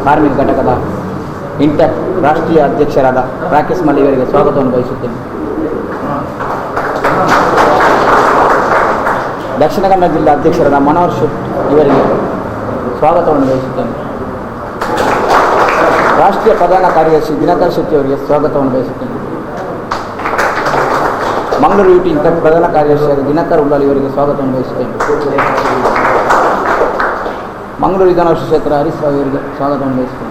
ಕಾರ್ಮಿಕ ಘಟಕದ ಇಂಟೆಕ್ ರಾಷ್ಟ್ರೀಯ ಅಧ್ಯಕ್ಷರಾದ ರಾಕೇಶ್ ಮಲ್ಲಿ ಇವರಿಗೆ ಸ್ವಾಗತವನ್ನು ಬಯಸುತ್ತೇನೆ. ದಕ್ಷಿಣ ಕನ್ನಡ ಜಿಲ್ಲಾ ಅಧ್ಯಕ್ಷರಾದ ಮನೋಹರ್ ಶೆಟ್ಟಿ ಇವರಿಗೆ ಸ್ವಾಗತವನ್ನು ಬಯಸುತ್ತೇನೆ. ರಾಷ್ಟ್ರೀಯ ಪ್ರಧಾನ ಕಾರ್ಯದರ್ಶಿ ದಿನಕರ್ ಶೆಟ್ಟಿ ಅವರಿಗೆ ಸ್ವಾಗತವನ್ನು ಬಯಸುತ್ತೇನೆ. ಮಂಗಳೂರು ಯುಟಿ ಇಂಟೆಕ್ ಪ್ರಧಾನ ಕಾರ್ಯದರ್ಶಿಯಾದ ದಿನಕರ್ ಉಳ್ಳಾಲ್ ಇವರಿಗೆ ಸ್ವಾಗತವನ್ನು ಬಯಸುತ್ತೇನೆ. ಮಂಗಳೂರು ವಿಧಾನಸಭಾ ಕ್ಷೇತ್ರ ಹರೀಶ್ ರಾವ್ ಇವರಿಗೆ ಸ್ವಾಗತವನ್ನು ಬಯಸುತ್ತೇನೆ.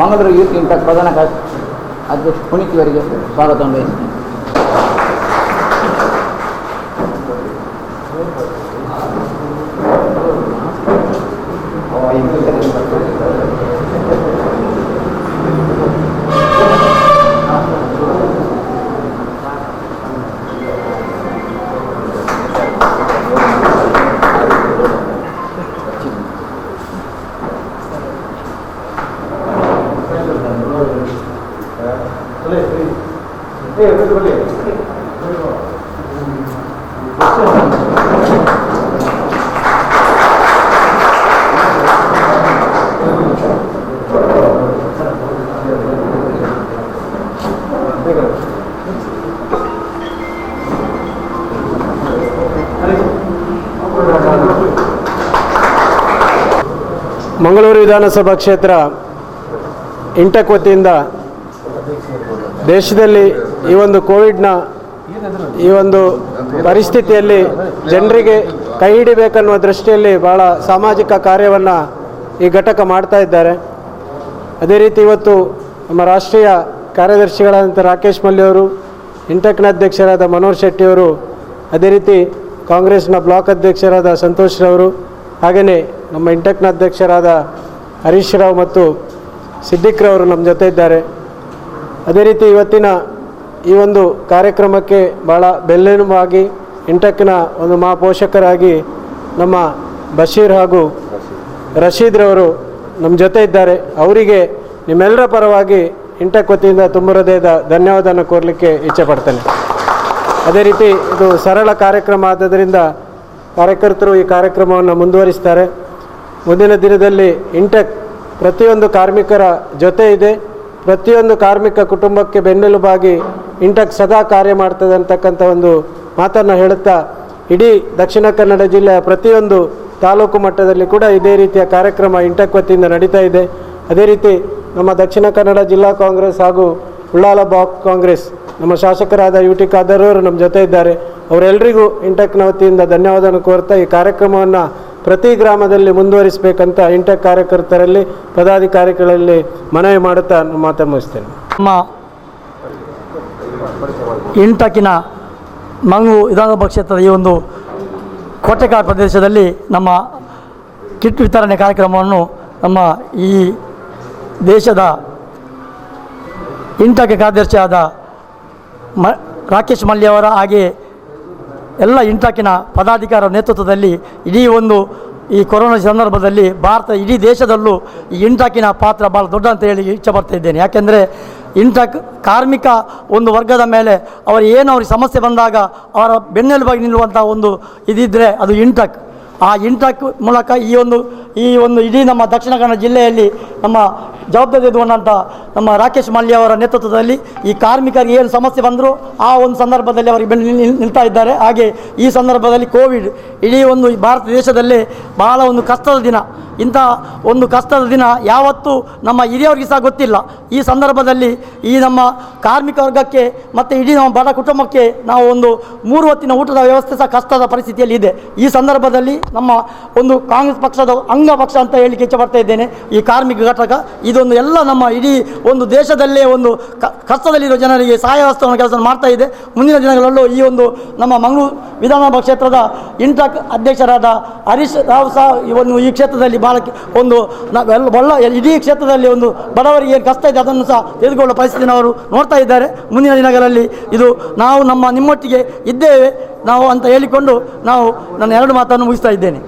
ಮಂಗಳೂರು ಯೂತ್ ಇಂಟೆಕ್ ಪ್ರಧಾನ ಅಧ್ಯಕ್ಷ ಪುನೀತ್ ಇವರಿಗೆ ಸ್ವಾಗತವನ್ನು ಬಯಸುತ್ತೇನೆ. ಮಂಗಳೂರು ವಿಧಾನಸಭಾ ಕ್ಷೇತ್ರ ಇಂಟೆಕ್ ವತಿಯಿಂದ ದೇಶದಲ್ಲಿ ಈ ಒಂದು ಕೋವಿಡ್ನ ಈ ಒಂದು ಪರಿಸ್ಥಿತಿಯಲ್ಲಿ ಜನರಿಗೆ ಕೈ ಹಿಡಿಬೇಕನ್ನುವ ದೃಷ್ಟಿಯಲ್ಲಿ ಭಾಳ ಸಾಮಾಜಿಕ ಕಾರ್ಯವನ್ನು ಈ ಘಟಕ ಮಾಡ್ತಾ ಇದ್ದಾರೆ. ಅದೇ ರೀತಿ ಇವತ್ತು ನಮ್ಮ ರಾಷ್ಟ್ರೀಯ ಕಾರ್ಯದರ್ಶಿಗಳಾದಂಥ ರಾಕೇಶ್ ಮಲ್ಲಿಯವರು, ಇಂಟೆಕ್ನ ಅಧ್ಯಕ್ಷರಾದ ಮನೋಹರ್ ಶೆಟ್ಟಿಯವರು, ಅದೇ ರೀತಿ ಕಾಂಗ್ರೆಸ್ನ ಬ್ಲಾಕ್ ಅಧ್ಯಕ್ಷರಾದ ಸಂತೋಷ್ ರವರು, ಹಾಗೆಯೇ ನಮ್ಮ ಇಂಟೆಕ್ನ ಅಧ್ಯಕ್ಷರಾದ ಹರೀಶ್ ರಾವ್ ಮತ್ತು ಸಿದ್ದಿಕ್ ರವರು ನಮ್ಮ ಜೊತೆ ಇದ್ದಾರೆ. ಅದೇ ರೀತಿ ಇವತ್ತಿನ ಈ ಒಂದು ಕಾರ್ಯಕ್ರಮಕ್ಕೆ ಭಾಳ ಬೆನ್ನೆಲುಬಾಗಿ ಇಂಟೆಕ್ನ ಒಂದು ಮಹಾಪೋಷಕರಾಗಿ ನಮ್ಮ ಬಶೀರ್ ಹಾಗೂ ರಶೀದ್ ರವರು ನಮ್ಮ ಜೊತೆ ಇದ್ದಾರೆ. ಅವರಿಗೆ ನಿಮ್ಮೆಲ್ಲರ ಪರವಾಗಿ ಇಂಟೆಕ್ ವತಿಯಿಂದ ತುಂಬ ಹೃದಯದ ಧನ್ಯವಾದವನ್ನು ಕೋರಲಿಕ್ಕೆ ಇಚ್ಛೆ ಪಡ್ತೇನೆ. ಅದೇ ರೀತಿ ಇದು ಸರಳ ಕಾರ್ಯಕ್ರಮ ಆದ್ದರಿಂದ ಕಾರ್ಯಕರ್ತರು ಈ ಕಾರ್ಯಕ್ರಮವನ್ನು ಮುಂದುವರಿಸ್ತಾರೆ. ಮುಂದಿನ ದಿನದಲ್ಲಿ ಇಂಟೆಕ್ ಪ್ರತಿಯೊಂದು ಕಾರ್ಮಿಕರ ಜೊತೆ ಇದೆ, ಪ್ರತಿಯೊಂದು ಕಾರ್ಮಿಕ ಕುಟುಂಬಕ್ಕೆ ಬೆನ್ನೆಲುಬಾಗಿ ಇಂಟೆಕ್ ಸದಾ ಕಾರ್ಯ ಮಾಡ್ತದೆ ಅಂತಕ್ಕಂಥ ಒಂದು ಮಾತನ್ನು ಹೇಳುತ್ತಾ, ಇಡೀ ದಕ್ಷಿಣ ಕನ್ನಡ ಜಿಲ್ಲೆಯ ಪ್ರತಿಯೊಂದು ತಾಲೂಕು ಮಟ್ಟದಲ್ಲಿ ಕೂಡ ಇದೇ ರೀತಿಯ ಕಾರ್ಯಕ್ರಮ ಇಂಟೆಕ್ ವತಿಯಿಂದ ನಡೀತಾ ಇದೆ. ಅದೇ ರೀತಿ ನಮ್ಮ ದಕ್ಷಿಣ ಕನ್ನಡ ಜಿಲ್ಲಾ ಕಾಂಗ್ರೆಸ್ ಹಾಗೂ ಉಳ್ಳಾಲ ಬ್ಲಾಕ್ ಕಾಂಗ್ರೆಸ್ ನಮ್ಮ ಶಾಸಕರಾದ ಯುಟಿ ಖಾದರ್ ಅವರು ನಮ್ಮ ಜೊತೆ ಇದ್ದಾರೆ. ಅವರೆಲ್ಲರಿಗೂ ಇಂಟೆಕ್ನ ವತಿಯಿಂದ ಧನ್ಯವಾದವನ್ನು ಕೋರ್ತಾ ಈ ಕಾರ್ಯಕ್ರಮವನ್ನು ಪ್ರತಿ ಗ್ರಾಮದಲ್ಲಿ ಮುಂದುವರಿಸಬೇಕಂತ ಇಂಟೆಕ್ ಕಾರ್ಯಕರ್ತರಲ್ಲಿ ಪದಾಧಿಕಾರಿಗಳಲ್ಲಿ ಮನವಿ ಮಾಡುತ್ತಾ ಮಾತನ್ನು ಮುಗಿಸ್ತೇನೆ. ನಮ್ಮ ಇಂಟೆಕ್ಕಿನ ಮಂಗಳೂರು ವಿಧಾನಸಭಾ ಕ್ಷೇತ್ರದ ಈ ಒಂದು ಕೋಟೆಕಾಡು ಪ್ರದೇಶದಲ್ಲಿ ನಮ್ಮ ಕಿಟ್ ವಿತರಣೆ ಕಾರ್ಯಕ್ರಮವನ್ನು ನಮ್ಮ ಈ ದೇಶದ ಇಂಟೆಕ್ ಕಾರ್ಯದರ್ಶಿಯಾದ ರಾಕೇಶ್ ಮಲ್ಲಿಯವರ ಹಾಗೆ ಎಲ್ಲ ಇಂಟೆಕ್ಕಿನ ಪದಾಧಿಕಾರಿಗಳ ನೇತೃತ್ವದಲ್ಲಿ ಇಡೀ ಒಂದು ಈ ಕೊರೋನಾ ಸಂದರ್ಭದಲ್ಲಿ ಭಾರತ ಇಡೀ ದೇಶದಲ್ಲೂ ಈ ಇಂಟೆಕ್ಕಿನ ಪಾತ್ರ ಭಾಳ ದೊಡ್ಡ ಅಂತ ಹೇಳಿ ಇಚ್ಛೆ ಬರ್ತಾ ಇದ್ದೇನೆ. ಯಾಕೆಂದರೆ ಇಂಟೆಕ್ ಕಾರ್ಮಿಕ ಒಂದು ವರ್ಗದ ಮೇಲೆ ಅವ್ರಿಗೆ ಸಮಸ್ಯೆ ಬಂದಾಗ ಅವರ ಬೆನ್ನೆಲುಬಾಗಿ ನಿಲ್ಲುವಂಥ ಒಂದು ಇದಿದ್ದರೆ ಅದು ಇಂಟೆಕ್. ಆ ಇಂಟೆಕ್ ಮೂಲಕ ಈ ಒಂದು ಇಡೀ ನಮ್ಮ ದಕ್ಷಿಣ ಕನ್ನಡ ಜಿಲ್ಲೆಯಲ್ಲಿ ನಮ್ಮ ಜವಾಬ್ದಾರಿ ಎದುಗೊಂಡಂಥ ನಮ್ಮ ರಾಕೇಶ್ ಮಲ್ಲಿ ಅವರ ನೇತೃತ್ವದಲ್ಲಿ ಈ ಕಾರ್ಮಿಕರಿಗೆ ಏನು ಸಮಸ್ಯೆ ಬಂದರೂ ಆ ಒಂದು ಸಂದರ್ಭದಲ್ಲಿ ಅವರಿಗೆ ನಿಲ್ತಾ ಇದ್ದಾರೆ. ಹಾಗೆ ಈ ಸಂದರ್ಭದಲ್ಲಿ ಕೋವಿಡ್ ಇಡೀ ಒಂದು ಭಾರತ ದೇಶದಲ್ಲೇ ಬಹಳ ಒಂದು ಕಷ್ಟದ ದಿನ. ಇಂಥ ಒಂದು ಕಷ್ಟದ ದಿನ ಯಾವತ್ತೂ ನಮ್ಮ ಹಿರಿಯವರಿಗೆ ಸಹ ಗೊತ್ತಿಲ್ಲ. ಈ ಸಂದರ್ಭದಲ್ಲಿ ಈ ನಮ್ಮ ಕಾರ್ಮಿಕ ವರ್ಗಕ್ಕೆ ಮತ್ತು ಇಡೀ ನಮ್ಮ ಬಡ ಕುಟುಂಬಕ್ಕೆ ನಾವು ಒಂದು 3 ಹೊತ್ತಿನ ಊಟದ ವ್ಯವಸ್ಥೆ ಸಹ ಕಷ್ಟದ ಪರಿಸ್ಥಿತಿಯಲ್ಲಿ ಇದೆ. ಈ ಸಂದರ್ಭದಲ್ಲಿ ನಮ್ಮ ಒಂದು ಕಾಂಗ್ರೆಸ್ ಪಕ್ಷದ ಅಂಗ ಪಕ್ಷ ಅಂತ ಹೇಳಲಿಕ್ಕೆ ಇಚ್ಛೆ ಪಡ್ತಾ ಇದ್ದೇನೆ. ಈ ಕಾರ್ಮಿಕ ಘಟಕ ಇದೊಂದು ಎಲ್ಲ ನಮ್ಮ ಇಡೀ ಒಂದು ದೇಶದಲ್ಲೇ ಒಂದು ಕಷ್ಟದಲ್ಲಿರೋ ಜನರಿಗೆ ಸಹಾಯ ಹಸ್ತವನ್ನು ಕೆಲಸ ಮಾಡ್ತಾ ಇದೆ. ಮುಂದಿನ ದಿನಗಳಲ್ಲೂ ಈ ಒಂದು ನಮ್ಮ ಮಂಗಳೂರು ವಿಧಾನಸಭಾ ಕ್ಷೇತ್ರದ ಇಂಟೆಕ್ ಅಧ್ಯಕ್ಷರಾದ ಹರೀಶ್ ರಾವ್ ಸಹ ಈ ಕ್ಷೇತ್ರದಲ್ಲಿ ಭಾಳ ಒಂದು ಇಡೀ ಕ್ಷೇತ್ರದಲ್ಲಿ ಒಂದು ಬಡವರಿಗೆ ಏನು ಕಷ್ಟ ಇದೆ ಅದನ್ನು ಸಹ ತೆಗೆದುಕೊಳ್ಳುವ ಪರಿಸ್ಥಿತಿಯನ್ನು ಅವರು ನೋಡ್ತಾ ಇದ್ದಾರೆ. ಮುಂದಿನ ದಿನಗಳಲ್ಲಿ ಇದು ನಾವು ನಿಮ್ಮೊಟ್ಟಿಗೆ ಇದ್ದೇವೆ ನಾವು ಅಂತ ಹೇಳಿಕೊಂಡು ನಾನು 2 ಮಾತನ್ನು ಮುಗಿಸ್ತಾ ಇದ್ದೇನೆ.